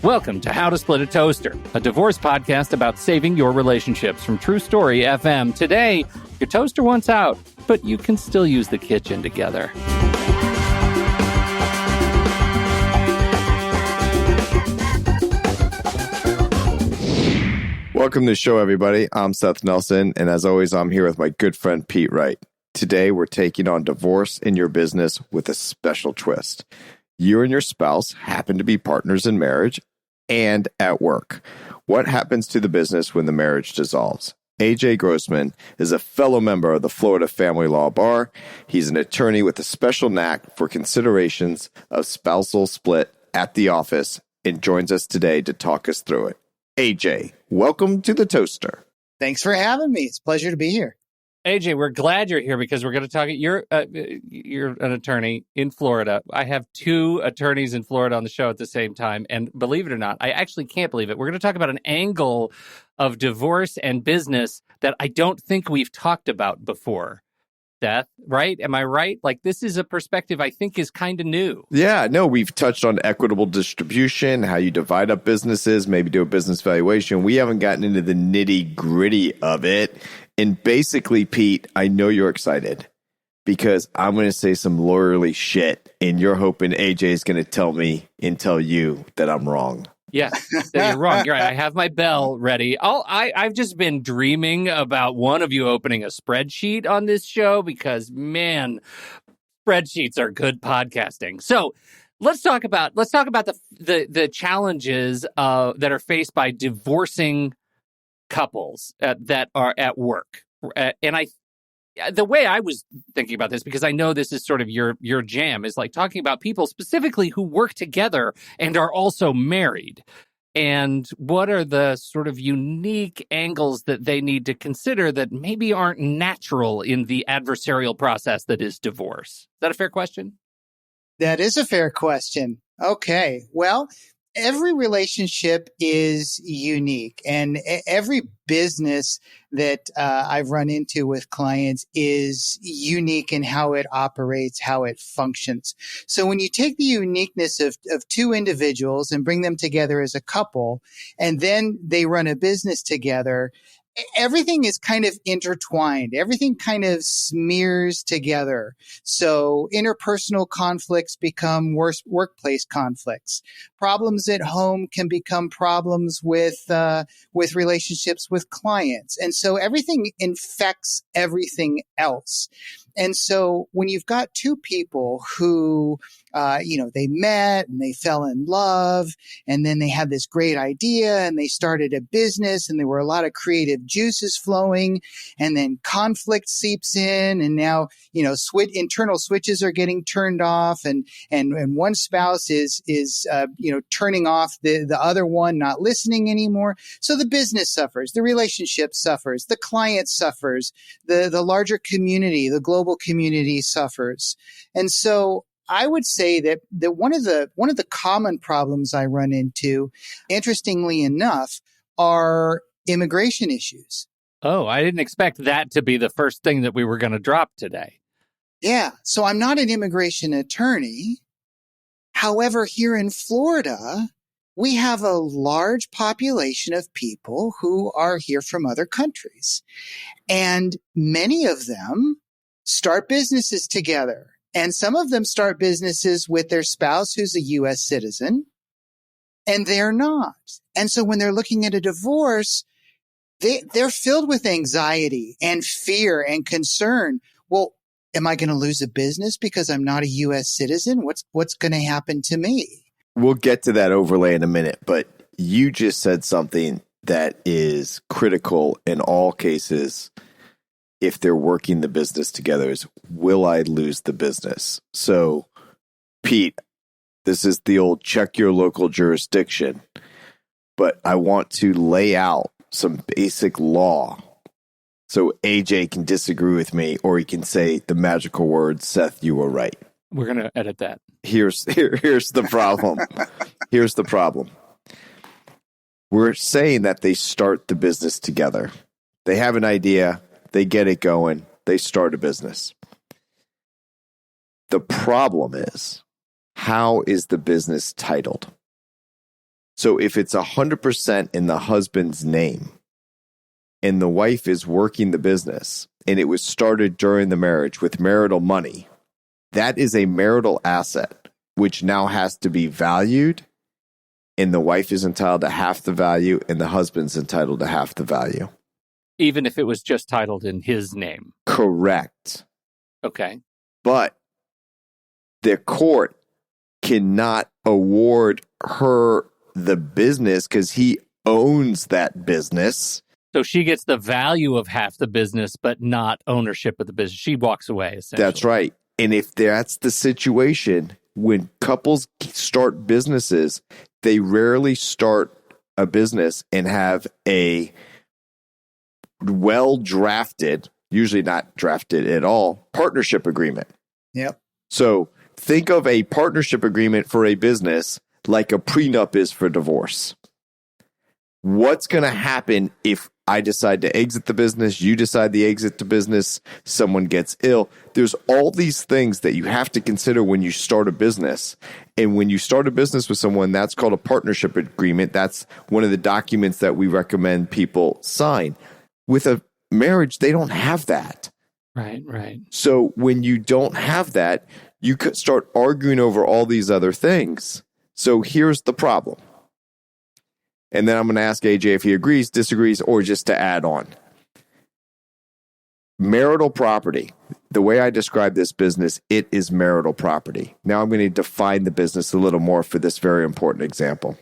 Welcome to How to Split a Toaster, a divorce podcast about saving your relationships from True Story FM. Today, your toaster wants out, but you can still use the kitchen together. Welcome to the show, everybody. I'm Seth Nelson, and as always, I'm here with my good friend Pete Wright. Today, we're taking on divorce in your business with a special twist. You and your spouse happen to be partners in marriage and at work. What happens to the business when the marriage dissolves? AJ Grossman is a fellow member of the Florida Family Law Bar. He's an attorney with a special knack for considerations of spousal split at the office and joins us today to talk us through it. AJ, welcome to the Toaster. Thanks for having me. It's a pleasure to be here. AJ, we're glad you're here because we're going to talk. You're an attorney in Florida. I have two attorneys in Florida on the show at the same time. And believe it or not, I actually can't believe it. We're going to talk about an angle of divorce and business that I don't think we've talked about before. Seth, right? Am I right? Like, this is a perspective I think is kind of new. Yeah, no, we've touched on equitable distribution, how you divide up businesses, maybe do a business valuation. We haven't gotten into the nitty gritty of it. And basically, Pete, I know you're excited because I'm going to say some lawyerly shit and you're hoping AJ is going to tell me and tell you that I'm wrong. Yeah, you're wrong. You're right. I have my bell ready. I've just been dreaming about one of you opening a spreadsheet on this show because, man, spreadsheets are good podcasting. So let's talk about the challenges that are faced by divorcing couples that are at work. The way I was thinking about this, because I know this is sort of your jam, is like talking about people specifically who work together and are also married. And what are the sort of unique angles that they need to consider that maybe aren't natural in the adversarial process that is divorce? Is that a fair question? That is a fair question. Okay. Well, every relationship is unique, and every business that I've run into with clients is unique in how it operates, how it functions. So when you take the uniqueness of two individuals and bring them together as a couple, and then they run a business together, everything is kind of intertwined. Everything kind of smears together. So interpersonal conflicts become workplace conflicts. Problems at home can become problems with relationships with clients. And so everything infects everything else. And so when you've got two people who, they met and they fell in love, and then they had this great idea and they started a business and there were a lot of creative juices flowing, and then conflict seeps in, and now, internal switches are getting turned off, and one spouse is turning off the other one, not listening anymore. So the business suffers, the relationship suffers, the client suffers, the larger community, the global community suffers. And so I would say that one of the common problems I run into, interestingly enough, are immigration issues. Oh, I didn't expect that to be the first thing that we were going to drop today. Yeah. So I'm not an immigration attorney. However, here in Florida, we have a large population of people who are here from other countries. And many of them start businesses together. And some of them start businesses with their spouse who's a U.S. citizen, and they're not. And so when they're looking at a divorce, they're filled with anxiety and fear and concern. Well, am I going to lose a business because I'm not a U.S. citizen? What's going to happen to me? We'll get to that overlay in a minute, but you just said something that is critical in all cases. If they're working the business together, is will I lose the business? So, Pete, this is the old check your local jurisdiction, but I want to lay out some basic law so AJ can disagree with me, or he can say the magical words, Seth, you were right. We're going to edit that. Here's the problem. Here's the problem. We're saying that they start the business together. They have an idea. They get it going. They start a business. The problem is, how is the business titled? So if it's 100% in the husband's name and the wife is working the business and it was started during the marriage with marital money, that is a marital asset, which now has to be valued, and the wife is entitled to half the value and the husband's entitled to half the value. Even if it was just titled in his name. Correct. Okay. But the court cannot award her the business because he owns that business. So she gets the value of half the business, but not ownership of the business. She walks away, essentially. That's right. And if that's the situation, when couples start businesses, they rarely start a business and have a well-drafted, usually not drafted at all, partnership agreement. Yep. So think of a partnership agreement for a business like a prenup is for divorce. What's going to happen if I decide to exit the business, you decide to exit the business, someone gets ill? There's all these things that you have to consider when you start a business. And when you start a business with someone, that's called a partnership agreement. That's one of the documents that we recommend people sign. With a marriage, they don't have that. Right, right. So when you don't have that, you could start arguing over all these other things. So here's the problem. And then I'm going to ask AJ if he agrees, disagrees, or just to add on. Marital property. The way I describe this business, it is marital property. Now I'm going to define the business a little more for this very important example.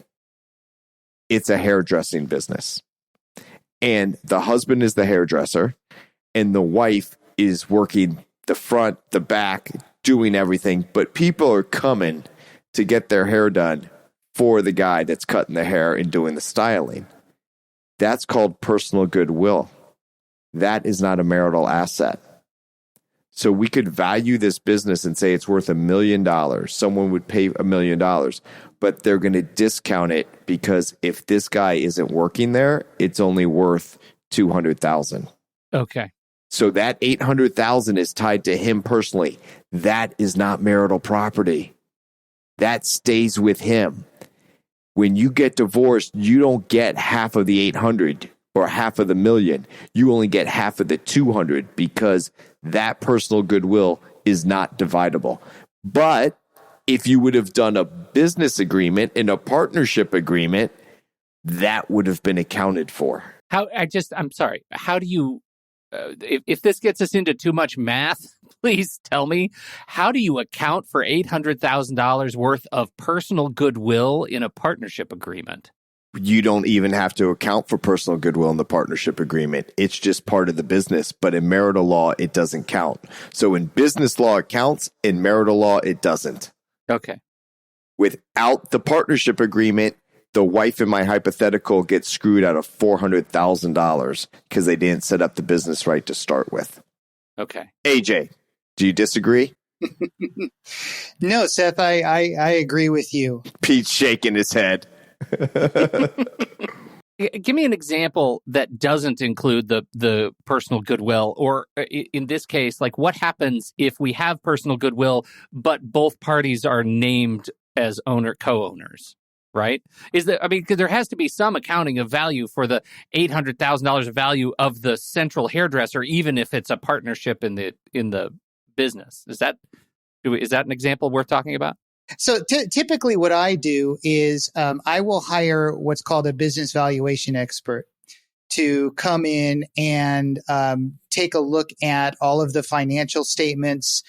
It's a hairdressing business. And the husband is the hairdresser, and the wife is working the front, the back, doing everything. But people are coming to get their hair done for the guy that's cutting the hair and doing the styling. That's called personal goodwill. That is not a marital asset. So we could value this business and say it's worth $1 million. Someone would pay $1 million, but they're going to discount it because if this guy isn't working there, it's only worth $200,000. Okay. So that $800,000 is tied to him personally. That is not marital property. That stays with him. When you get divorced, you don't get half of the 800 or half of the million. You only get half of the 200 because that personal goodwill is not dividable. But if you would have done a business agreement and a partnership agreement, that would have been accounted for. I'm sorry. How do you, if this gets us into too much math, please tell me, how do you account for $800,000 worth of personal goodwill in a partnership agreement? You don't even have to account for personal goodwill in the partnership agreement. It's just part of the business. But in marital law, it doesn't count. So in business law, it counts. In marital law, it doesn't. Okay. Without the partnership agreement, the wife in my hypothetical gets screwed out of $400,000 because they didn't set up the business right to start with. Okay. AJ, do you disagree? No, Seth, I agree with you. Pete's shaking his head. Give me an example that doesn't include the personal goodwill, or in this case, like what happens if we have personal goodwill, but both parties are named as co-owners, right? Because there has to be some accounting of value for the $800,000 of value of the central hairdresser, even if it's a partnership in the business. Is that an example worth talking about? So typically what I do is I will hire what's called a business valuation expert to come in and take a look at all of the financial statements,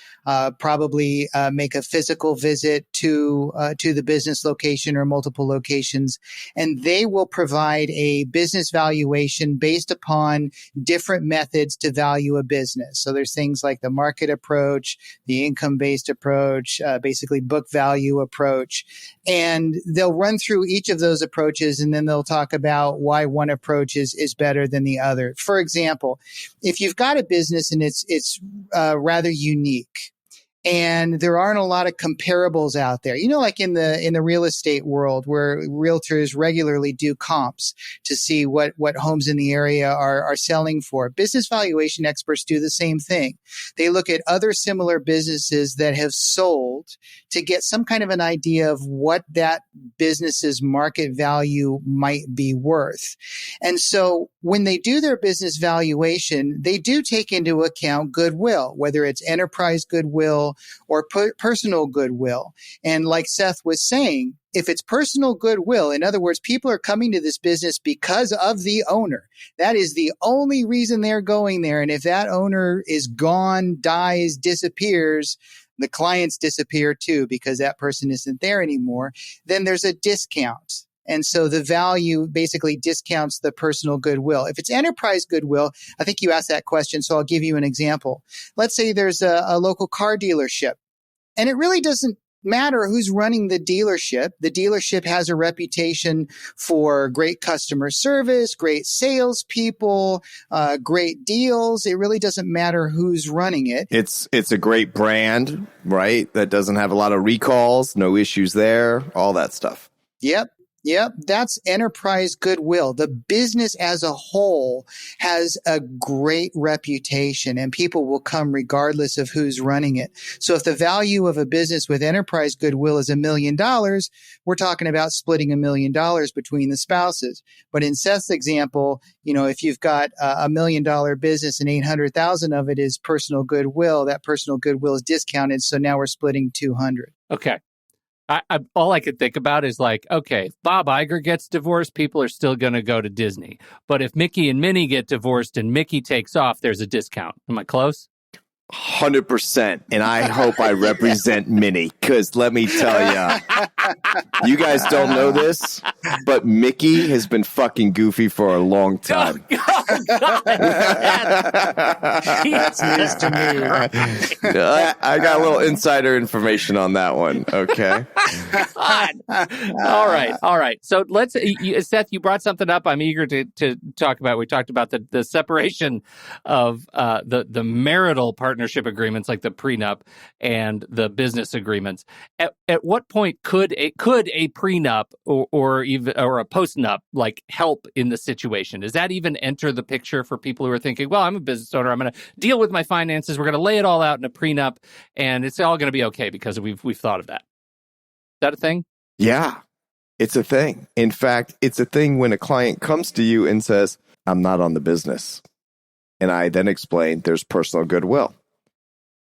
probably make a physical visit to the business location or multiple locations, and they will provide a business valuation based upon different methods to value a business. So there's things like the market approach, the income-based approach, basically book value approach, and they'll run through each of those approaches, and then they'll talk about why one approach is better than the other. For example, if you've got a business and it's rather unique, and there aren't a lot of comparables out there. Like in the real estate world, where realtors regularly do comps to see what homes in the area are selling for. Business valuation experts do the same thing. They look at other similar businesses that have sold to get some kind of an idea of what that business's market value might be worth. And so when they do their business valuation, they do take into account goodwill, whether it's enterprise goodwill or personal goodwill. And like Seth was saying, if it's personal goodwill, in other words, people are coming to this business because of the owner. That is the only reason they're going there. And if that owner is gone, dies, disappears, the clients disappear too because that person isn't there anymore, then there's a discount. And so the value basically discounts the personal goodwill. If it's enterprise goodwill, I think you asked that question, so I'll give you an example. Let's say there's a local car dealership, and it really doesn't matter who's running the dealership. The dealership has a reputation for great customer service, great salespeople, great deals. It really doesn't matter who's running it. It's a great brand, right? That doesn't have a lot of recalls, no issues there, all that stuff. Yep, that's enterprise goodwill. The business as a whole has a great reputation, and people will come regardless of who's running it. So if the value of a business with enterprise goodwill is $1 million, we're talking about splitting $1 million between the spouses. But in Seth's example, if you've got $1 million business and 800,000 of it is personal goodwill, that personal goodwill is discounted. So now we're splitting 200. Okay. All I could think about is okay, if Bob Iger gets divorced, people are still going to go to Disney. But if Mickey and Minnie get divorced and Mickey takes off, there's a discount. Am I close? 100%. And I hope I represent Minnie, because let me tell you, you guys don't know this, but Mickey has been fucking goofy for a long time. That's news to me. I got a little insider information on that one. Okay. All right. So Seth, you brought something up I'm eager to talk about. We talked about the separation of the marital partnership agreements, like the prenup and the business agreements. At what point could a prenup or a post-nup help in the situation? Does that even enter the picture for people who are thinking, well, I'm a business owner, I'm going to deal with my finances, we're going to lay it all out in a prenup, and it's all going to be okay because we've thought of that? Is that a thing? Yeah, it's a thing. In fact, it's a thing when a client comes to you and says, I'm not on the business. And I then explain there's personal goodwill.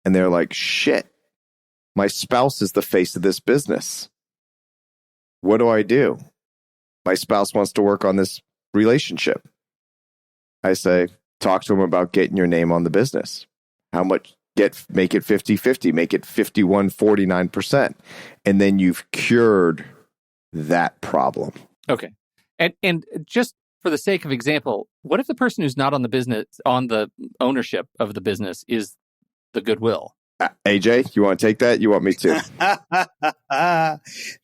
And they're like, shit, my spouse is the face of this business. What do I do? My spouse wants to work on this relationship. I say, talk to him about getting your name on the business. How much? Make it 50-50, make it 51-49%. And then you've cured that problem. Okay. And just for the sake of example, what if the person who's not on the business, on the ownership of the business, is the goodwill? AJ, you want to take that? You want me to?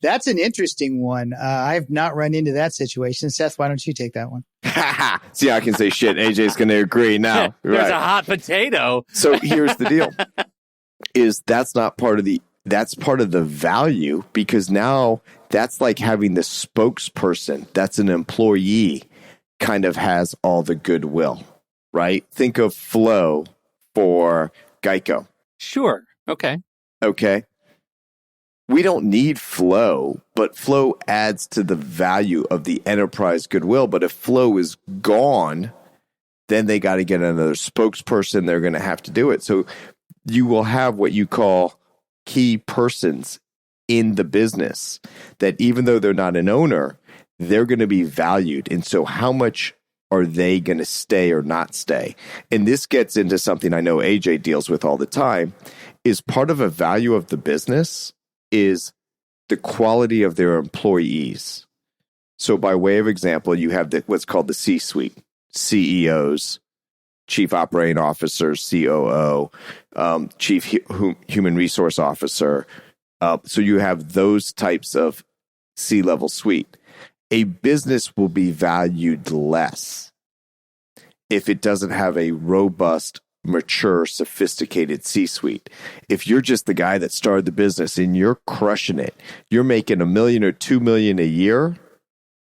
That's an interesting one. I've not run into that situation. Seth, why don't you take that one? See, I can say shit. AJ's going to agree now. There's a hot potato. So here's the deal: that's part of the value, because now that's like having the spokesperson. That's an employee, kind of has all the goodwill, right? Think of Flo for Geico. Sure. Okay. We don't need Flo, but Flo adds to the value of the enterprise goodwill. But if Flo is gone, then they got to get another spokesperson. They're going to have to do it. So you will have what you call key persons in the business that, even though they're not an owner, they're going to be valued. And so how much are they going to stay or not stay? And this gets into something I know AJ deals with all the time, is part of a value of the business is the quality of their employees. So by way of example, you have what's called the C-suite, CEOs, Chief Operating Officers, COO, Chief Human Resource Officer. So you have those types of C-level suite. A business will be valued less if it doesn't have a robust mature, sophisticated C-suite. If you're just the guy that started the business and you're crushing it, you're making $1 million or $2 million a year,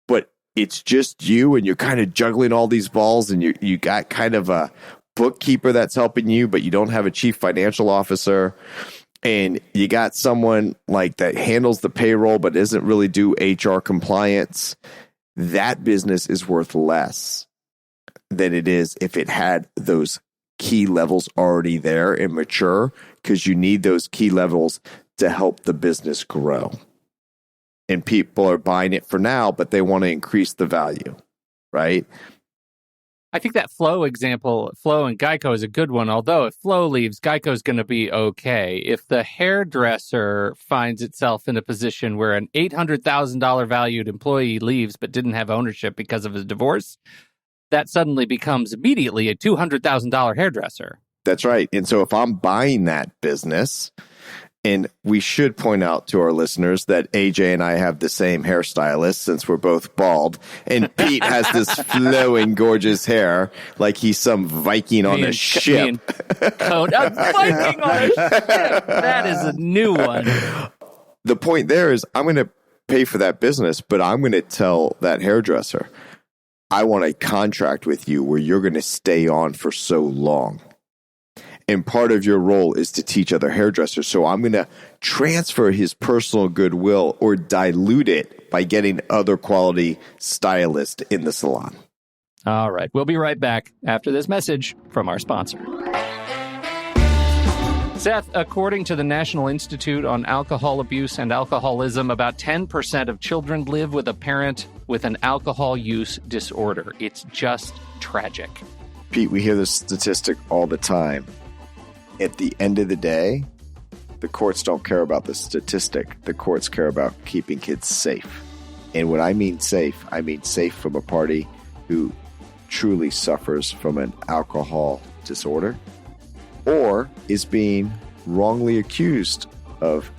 but it's just you and you're kind of juggling all these balls and you got kind of a bookkeeper that's helping you, but you don't have a chief financial officer, and you got someone like that handles the payroll but doesn't really do HR compliance, that business is worth less than it is if it had those key levels already there and mature, because you need those key levels to help the business grow. And people are buying it for now, but they want to increase the value, right? I think that Flo example, Flo and Geico is a good one. Although if Flo leaves, Geico's going to be okay. If the hairdresser finds itself in a position where an $800,000 valued employee leaves but didn't have ownership because of his divorce, that suddenly becomes immediately a $200,000 hairdresser. That's right. And so if I'm buying that business, and we should point out to our listeners that AJ and I have the same hairstylist since we're both bald, and Pete has this flowing, gorgeous hair like he's some Viking on a ship. A Viking on a ship. That is a new one. The point there is I'm going to pay for that business, but I'm going to tell that hairdresser, I want a contract with you where you're going to stay on for so long. And part of your role is to teach other hairdressers. So I'm going to transfer his personal goodwill or dilute it by getting other quality stylists in the salon. All right. We'll be right back after this message from our sponsor. Seth, according to the National Institute on Alcohol Abuse and Alcoholism, about 10% of children live with a parent with an alcohol use disorder. It's just tragic. Pete, we hear this statistic all the time. At the end of the day, the courts don't care about the statistic. The courts care about keeping kids safe. And when I mean safe from a party who truly suffers from an alcohol disorder or is being wrongly accused of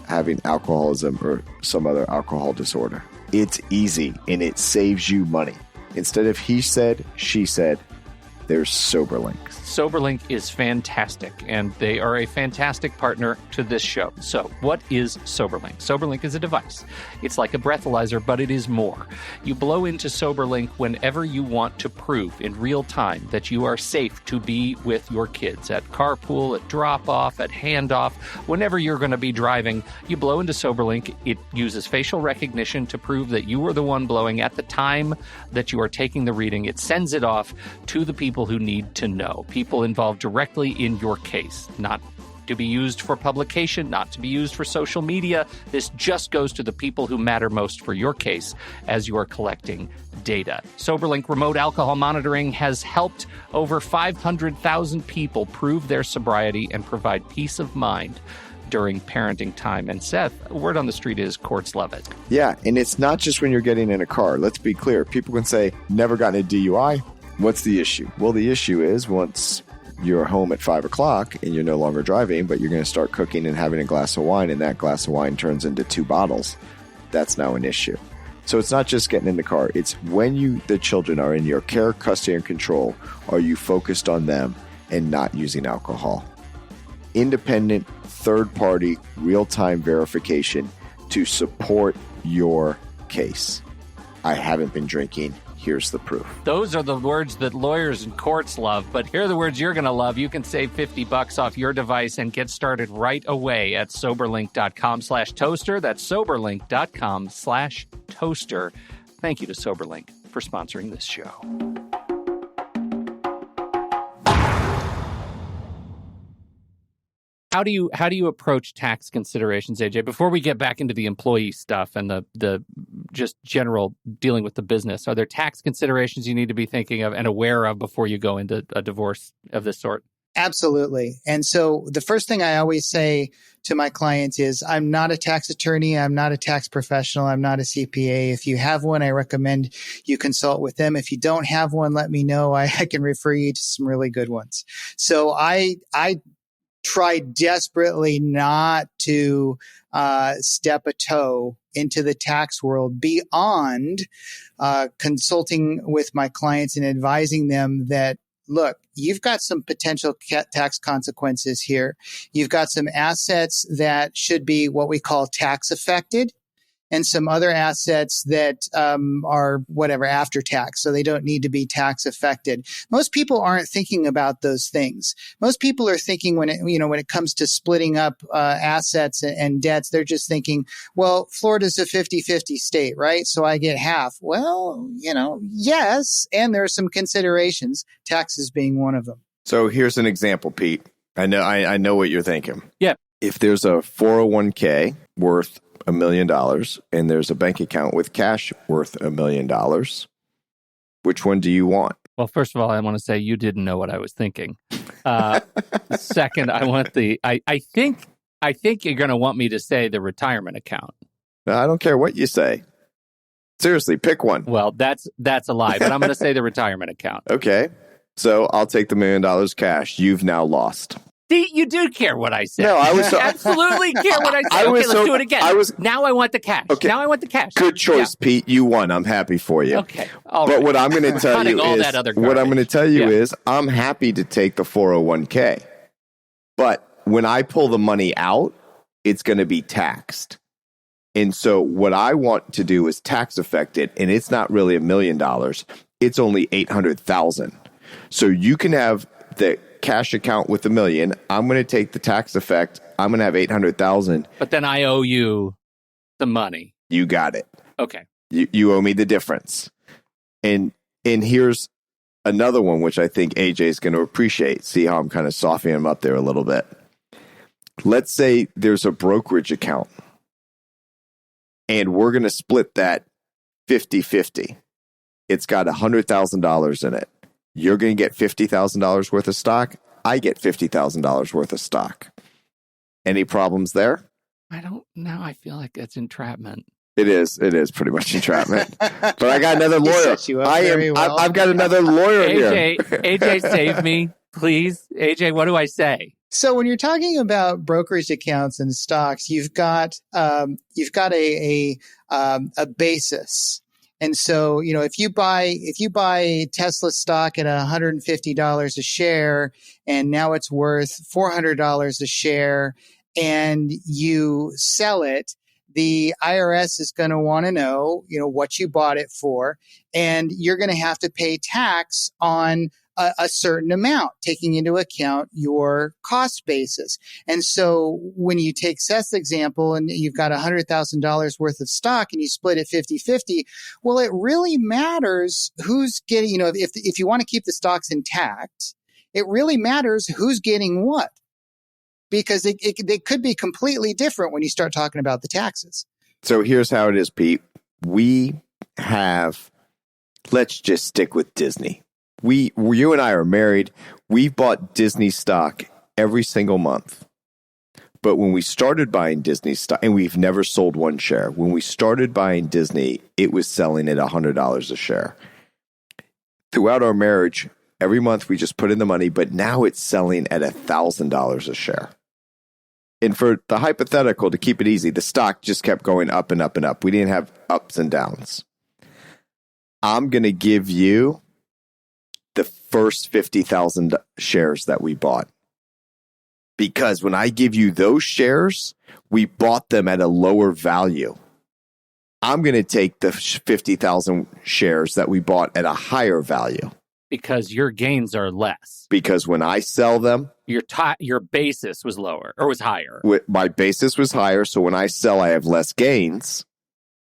having alcoholism or some other alcohol disorder. It's easy and it saves you money. Instead of he said, she said, there's SoberLink. SoberLink is fantastic, and they are a fantastic partner to this show. So what is SoberLink? SoberLink is a device. It's like a breathalyzer, but it is more. You blow into SoberLink whenever you want to prove in real time that you are safe to be with your kids at carpool, at drop-off, at handoff. Whenever you're going to be driving, you blow into SoberLink. It uses facial recognition to prove that you were the one blowing at the time that you are taking the reading. It sends it off to the people who need to know, people involved directly in your case, not to be used for publication, not to be used for social media. This just goes to the people who matter most for your case as you are collecting data. SoberLink remote alcohol monitoring has helped over 500,000 people prove their sobriety and provide peace of mind during parenting time. And Seth, word on the street is courts love it. Yeah, and it's not just when you're getting in a car. Let's be clear. People can say, never gotten a DUI. What's the issue? Well, the issue is once you're home at 5 o'clock and you're no longer driving, but you're going to start cooking and having a glass of wine, and that glass of wine turns into 2 bottles. That's now an issue. So it's not just getting in the car. It's when the children are in your care, custody, and control, are you focused on them and not using alcohol? Independent, third-party, real-time verification to support your case. I haven't been drinking. Here's the proof. Those are the words that lawyers and courts love, but here are the words you're going to love. You can save $50 off your device and get started right away at SoberLink.com/toaster. That's SoberLink.com/toaster. Thank you to SoberLink for sponsoring this show. How do you approach tax considerations, AJ? Before we get back into the employee stuff and the just general dealing with the business, are there tax considerations you need to be thinking of and aware of before you go into a divorce of this sort? Absolutely. And so the first thing I always say to my clients is, I'm not a tax attorney. I'm not a tax professional. I'm not a CPA. If you have one, I recommend you consult with them. If you don't have one, let me know. I can refer you to some really good ones. So I try desperately not to step a toe into the tax world beyond consulting with my clients and advising them that look, you've got some potential tax consequences here. You've got some assets that should be what we call tax affected, and some other assets that are whatever after tax, so they don't need to be tax affected. Most people aren't thinking about those things. Most people are thinking when it comes to splitting up assets and debts, they're just thinking, well, Florida's a 50-50 state, right? So I get half. Well, yes, and there are some considerations, taxes being one of them. So here's an example, Pete. I know what you're thinking. Yeah. If there's a 401k worth $1 million and there's a bank account with cash worth $1 million, which one do you want? Well, first of all, I want to say you didn't know what I was thinking. Second, I want I think you're going to want me to say the retirement account. No, I don't care what you say. Seriously, pick one. Well, that's a lie, but I'm going to say the retirement account. Okay. So I'll take the $1 million cash. You've now lost. See, you do care what I said. No, I was absolutely care what I said. Let's do it again. Now I want the cash. Okay. Now I want the cash. Good choice, yeah. Pete. You won. I'm happy for you. Okay. But what I'm going to tell you is, I'm happy to take the 401k. But when I pull the money out, it's going to be taxed. And so what I want to do is tax affect it, and it's not really $1 million. It's only $800,000. So you can have the cash account with $1 million. I'm going to take the tax effect. I'm going to have $800,000. But then I owe you the money. You got it. Okay. You owe me the difference. And here's another one, which I think AJ is going to appreciate. See how I'm kind of softening him up there a little bit. Let's say there's a brokerage account, and we're going to split that 50-50. It's got $100,000 in it. You're going to get $50,000 worth of stock. I get $50,000 worth of stock. Any problems there? I don't know. I feel like that's entrapment. It is pretty much entrapment. But I got another lawyer. I've got another lawyer here. AJ, save me, please. AJ, what do I say? So when you're talking about brokerage accounts and stocks, you've got a basis. And so, if you buy Tesla stock at $150 a share, and now it's worth $400 a share, and you sell it, the IRS is going to want to know, what you bought it for, and you're going to have to pay tax on a certain amount, taking into account your cost basis. And so when you take Seth's example and you've got $100,000 worth of stock and you split it 50-50, well, it really matters who's getting, if you want to keep the stocks intact, it really matters who's getting what, because they could be completely different when you start talking about the taxes. So here's how it is, Pete. Let's just stick with Disney. You and I are married. We've bought Disney stock every single month. But when we started buying Disney stock, and we've never sold one share, when we started buying Disney, it was selling at $100 a share. Throughout our marriage, every month we just put in the money, but now it's selling at $1,000 a share. And for the hypothetical, to keep it easy, the stock just kept going up and up and up. We didn't have ups and downs. I'm going to give you the first 50,000 shares that we bought. Because when I give you those shares, we bought them at a lower value. I'm going to take the 50,000 shares that we bought at a higher value. Because your gains are less. Because when I sell them, your basis was lower or was higher. My basis was higher, so when I sell, I have less gains.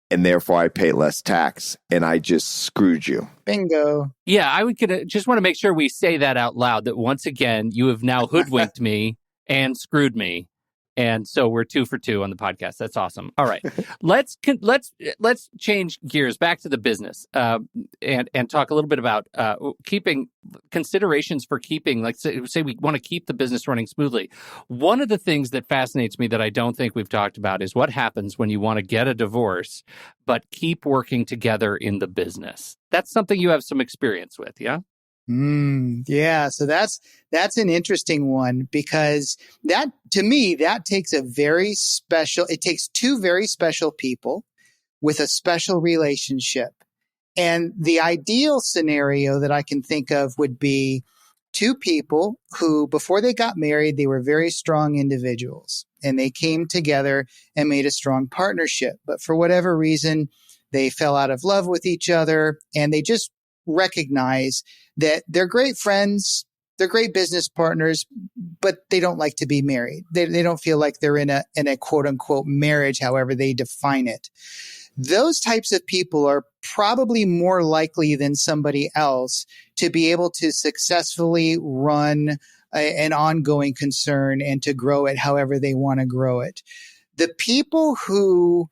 And therefore, I pay less tax, and I just screwed you. Bingo. Yeah, I would just want to make sure we say that out loud, that once again, you have now hoodwinked me and screwed me. And so we're 2 for 2 on the podcast. That's awesome. All right, let's change gears back to the business and talk a little bit about keeping considerations for keeping. Like say we want to keep the business running smoothly. One of the things that fascinates me that I don't think we've talked about is what happens when you want to get a divorce but keep working together in the business. That's something you have some experience with, yeah? Yeah. So that's an interesting one, because that, to me, that takes it takes 2 very special people with a special relationship. And the ideal scenario that I can think of would be two people who, before they got married, they were very strong individuals and they came together and made a strong partnership. But for whatever reason, they fell out of love with each other and they just recognize that they're great friends, they're great business partners, but they don't like to be married. They don't feel like they're in a quote unquote marriage, however they define it. Those types of people are probably more likely than somebody else to be able to successfully run an ongoing concern and to grow it however they want to grow it. The people who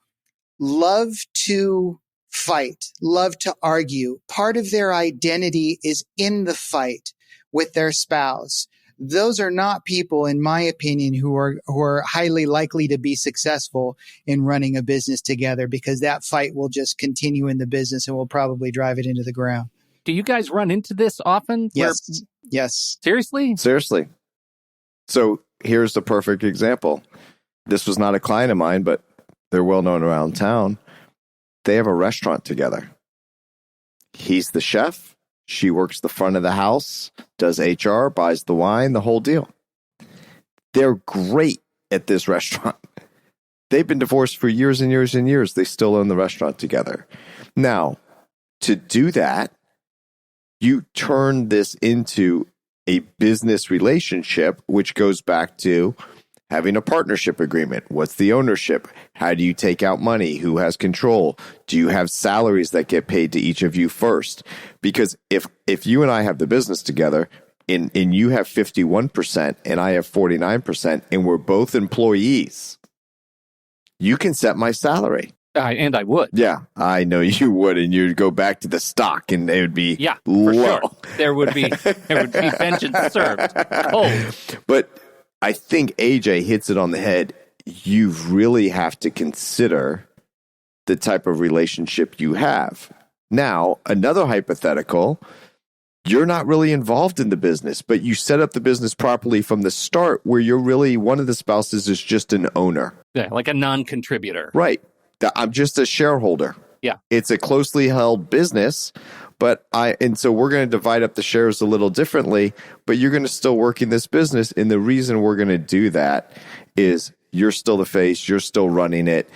love to fight, love to argue, part of their identity is in the fight with their spouse. Those are not people, in my opinion, who are highly likely to be successful in running a business together, because that fight will just continue in the business and will probably drive it into the ground. Do you guys run into this often? Yes. Yes. Seriously? Seriously. So here's the perfect example. This was not a client of mine, but they're well known around town. They have a restaurant together. He's the chef. She works the front of the house, does HR, buys the wine, the whole deal. They're great at this restaurant. They've been divorced for years and years and years. They still own the restaurant together. Now, to do that, you turn this into a business relationship, which goes back to having a partnership agreement. What's the ownership? How do you take out money? Who has control? Do you have salaries that get paid to each of you first? Because if you and I have the business together and you have 51% and I have 49% and we're both employees, you can set my salary. And I would. Yeah, I know you would. And you'd go back to the stock and it would be low. For sure. There would be vengeance served. Cold. But I think AJ hits it on the head. You really have to consider the type of relationship you have. Now, another hypothetical, you're not really involved in the business, but you set up the business properly from the start where you're really, one of the spouses is just an owner. Yeah, like a non-contributor. Right. I'm just a shareholder. Yeah. It's a closely held business, and so we're going to divide up the shares a little differently, but you're going to still work in this business. And the reason we're going to do that is you're still the face, you're still running it.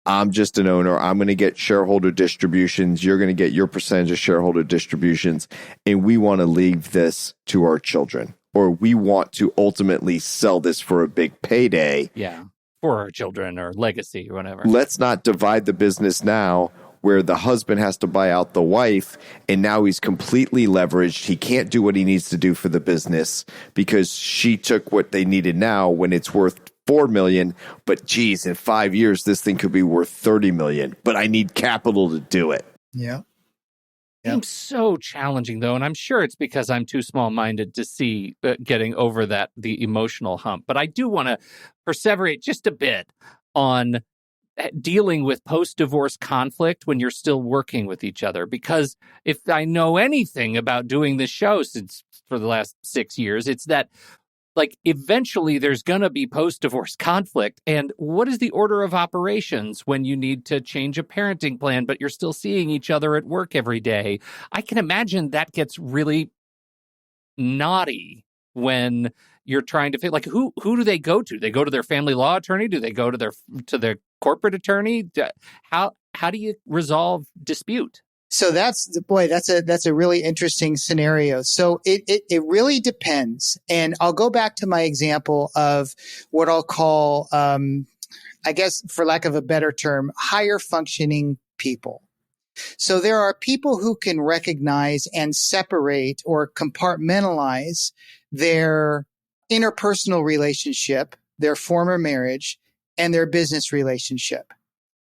I'm just an owner. I'm going to get shareholder distributions. You're going to get your percentage of shareholder distributions. And we want to leave this to our children, or we want to ultimately sell this for a big payday. Yeah. For our children or legacy or whatever. Let's not divide the business now where the husband has to buy out the wife and now he's completely leveraged. He can't do what he needs to do for the business because she took what they needed now when it's worth $4 million. But geez, in 5 years, this thing could be worth $30 million. But I need capital to do it. Yeah. Seems so challenging, though, and I'm sure it's because I'm too small-minded to see getting over the emotional hump. But I do want to perseverate just a bit on dealing with post-divorce conflict when you're still working with each other. Because if I know anything about doing this show since for the last 6 years, it's that like eventually there's going to be post-divorce conflict. And what is the order of operations when you need to change a parenting plan, but you're still seeing each other at work every day? I can imagine that gets really knotty when you're trying to fit, like, who do they go to? They go to their family law attorney? Do they go to their corporate attorney? How do you resolve dispute? So that's a really interesting scenario. So it really depends. And I'll go back to my example of what I'll call, I guess, for lack of a better term, higher functioning people. So there are people who can recognize and separate or compartmentalize their interpersonal relationship, their former marriage, and their business relationship.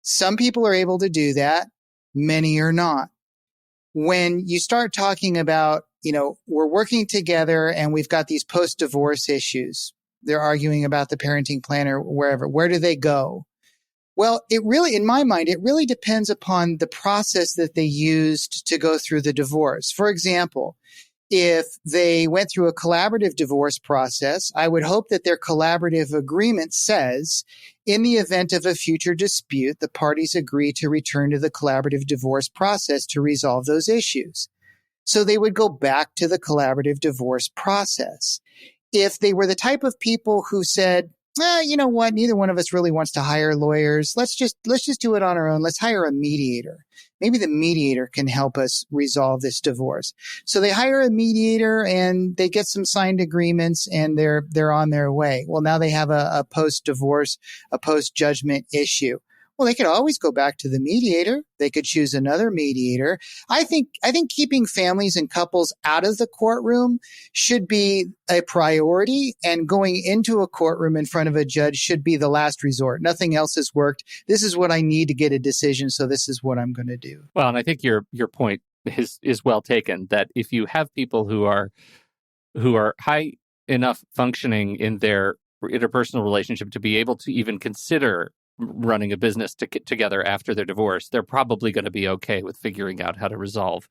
Some people are able to do that. Many are not. When you start talking about, we're working together and we've got these post-divorce issues. They're arguing about the parenting plan or wherever. Where do they go? Well, in my mind, it really depends upon the process that they used to go through the divorce. For example, if they went through a collaborative divorce process, I would hope that their collaborative agreement says, in the event of a future dispute, the parties agree to return to the collaborative divorce process to resolve those issues. So they would go back to the collaborative divorce process. If they were the type of people who said, you know what, neither one of us really wants to hire lawyers. Let's just do it on our own. Let's hire a mediator. Maybe the mediator can help us resolve this divorce. So they hire a mediator and they get some signed agreements and they're on their way. Well, now they have a post-divorce, a post-judgment issue. Well, they could always go back to the mediator. They could choose another mediator. I think keeping families and couples out of the courtroom should be a priority, and going into a courtroom in front of a judge should be the last resort. Nothing else has worked. This is what I need to get a decision, so this is what I'm going to do. Well, and I think your point is well taken, that if you have people who are high enough functioning in their interpersonal relationship to be able to even consider running a business together after their divorce, they're probably going to be okay with figuring out how to resolve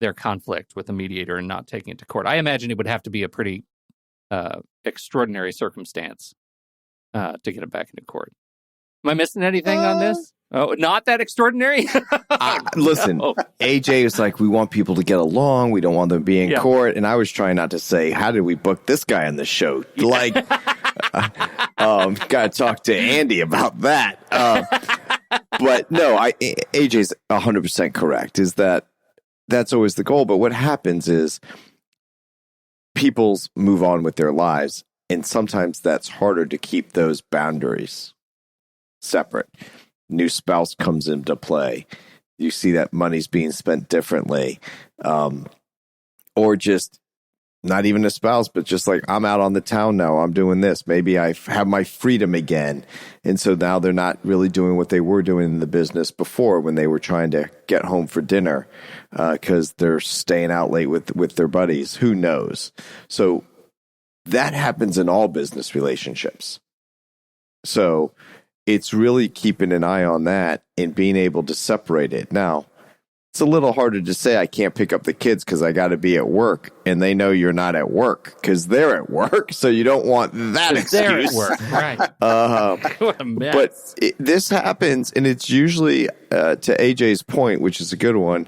their conflict with a mediator and not taking it to court. I imagine it would have to be a pretty extraordinary circumstance to get it back into court. Am I missing anything on this? Oh, not that extraordinary? Listen, AJ was like, we want people to get along. We don't want them to be in court. And I was trying not to say, how did we book this guy on the show? Like, got to talk to Andy about that. But no, AJ's 100% correct, is that's always the goal. But what happens is people move on with their lives. And sometimes that's harder to keep those boundaries separate. New spouse comes into play. You see that money's being spent differently. Or just not even a spouse, but just like, I'm out on the town now. I'm doing this. Maybe I have my freedom again. And so now they're not really doing what they were doing in the business before, when they were trying to get home for dinner because they're staying out late with their buddies. Who knows? So that happens in all business relationships. So it's really keeping an eye on that and being able to separate it. Now, it's a little harder to say I can't pick up the kids because I got to be at work, and they know you're not at work because they're at work. So you don't want that excuse. They're at work, right? What a mess. But this happens, and it's usually to AJ's point, which is a good one.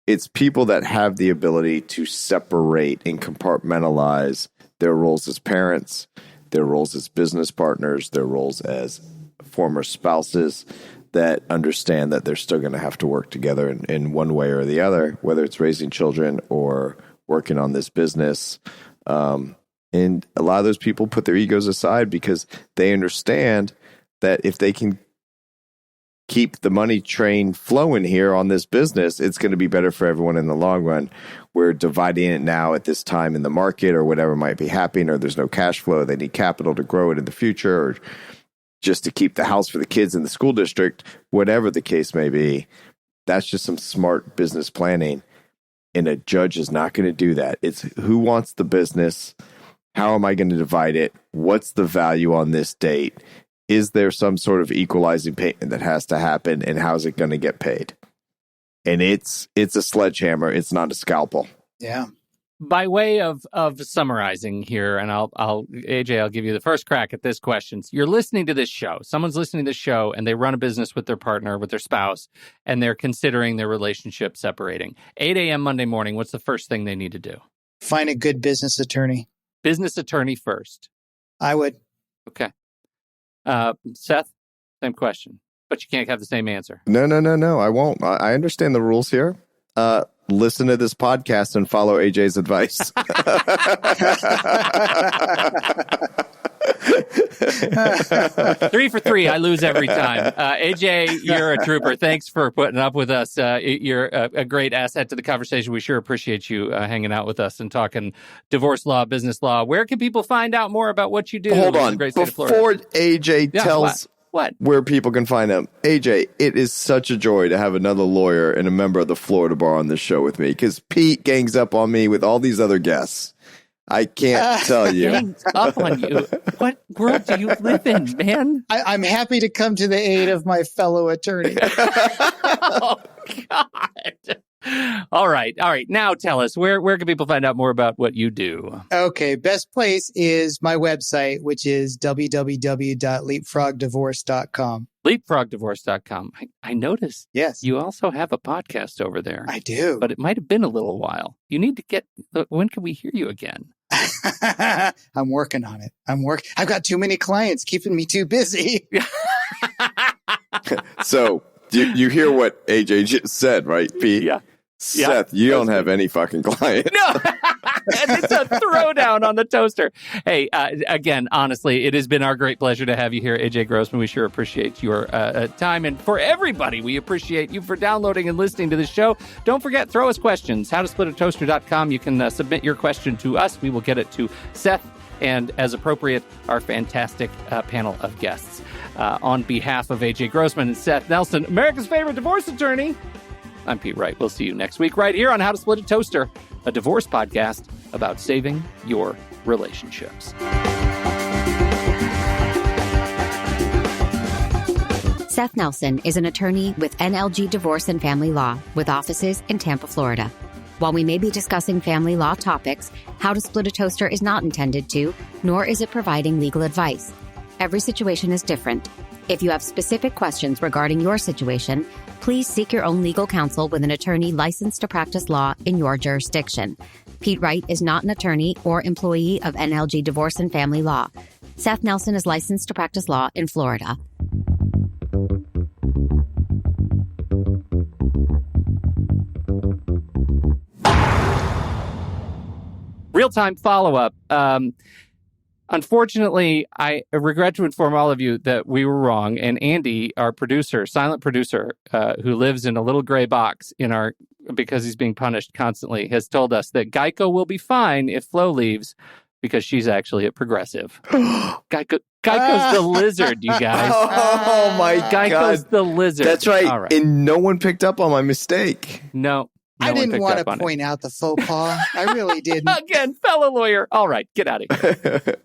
It's people that have the ability to separate and compartmentalize their roles as parents, their roles as business partners, their roles as former spouses, that understand that they're still going to have to work together in one way or the other, whether it's raising children or working on this business. And a lot of those people put their egos aside because they understand that if they can keep the money train flowing here on this business, it's going to be better for everyone in the long run. We're dividing it now at this time in the market or whatever might be happening, or there's no cash flow. They need capital to grow it in the future, or just to keep the house for the kids in the school district, whatever the case may be. That's just some smart business planning. And a judge is not going to do that. It's who wants the business? How am I going to divide it? What's the value on this date? Is there some sort of equalizing payment that has to happen? And how's it going to get paid? And it's a sledgehammer. It's not a scalpel. Yeah. By way of summarizing here, and AJ, I'll give you the first crack at this question. You're listening to this show. Someone's listening to this show, and they run a business with their partner, with their spouse, and they're considering their relationship separating. 8 a.m. Monday morning, what's the first thing they need to do? Find a good business attorney. Business attorney first. I would. Okay. Seth, same question, but you can't have the same answer. No. I won't. I understand the rules here. Listen to this podcast and follow AJ's advice. 3 for 3. I lose every time. AJ, you're a trooper. Thanks for putting up with us. You're a great asset to the conversation. We sure appreciate you hanging out with us and talking divorce law, business law. Where can people find out more about what you do? Hold on. Before AJ tells what? Where people can find him. AJ, it is such a joy to have another lawyer and a member of the Florida bar on this show with me, because Pete gangs up on me with all these other guests. I can't tell you. Gangs up on you? What world do you live in, man? I'm happy to come to the aid of my fellow attorney. Oh, God. All right. Now tell us, where can people find out more about what you do? Okay. Best place is my website, which is www.leapfrogdivorce.com. Leapfrogdivorce.com. I noticed Yes. you also have a podcast over there. I do. But it might have been a little while. You need to when can we hear you again? I'm working on it. I've got too many clients keeping me too busy. So you hear what AJ just said, right, Pete? Yeah. Seth, you don't have any fucking clients. No, it's a throwdown on the toaster. Hey, again, honestly, it has been our great pleasure to have you here, AJ Grossman. We sure appreciate your time. And for everybody, we appreciate you for downloading and listening to the show. Don't forget, throw us questions. howtosplitatoaster.com. You can submit your question to us. We will get it to Seth and, as appropriate, our fantastic panel of guests. On behalf of AJ Grossman and Seth Nelson, America's favorite divorce attorney, I'm Pete Wright. We'll see you next week right here on How to Split a Toaster, a divorce podcast about saving your relationships. Seth Nelson is an attorney with NLG Divorce and Family Law with offices in Tampa, Florida. While we may be discussing family law topics, How to Split a Toaster is not intended to, nor is it providing legal advice. Every situation is different. If you have specific questions regarding your situation, please seek your own legal counsel with an attorney licensed to practice law in your jurisdiction. Pete Wright is not an attorney or employee of NLG Divorce and Family Law. Seth Nelson is licensed to practice law in Florida. Real-time follow-up. Unfortunately, I regret to inform all of you that we were wrong. And Andy, our producer, silent producer, who lives in a little gray box because he's being punished constantly, has told us that Geico will be fine if Flo leaves because she's actually a Progressive. Geico's the lizard, you guys. Oh my God. Geico's the lizard. That's right. All right. And no one picked up on my mistake. No I didn't want to point out the faux pas. I really didn't. Again, fellow lawyer. All right, get out of here.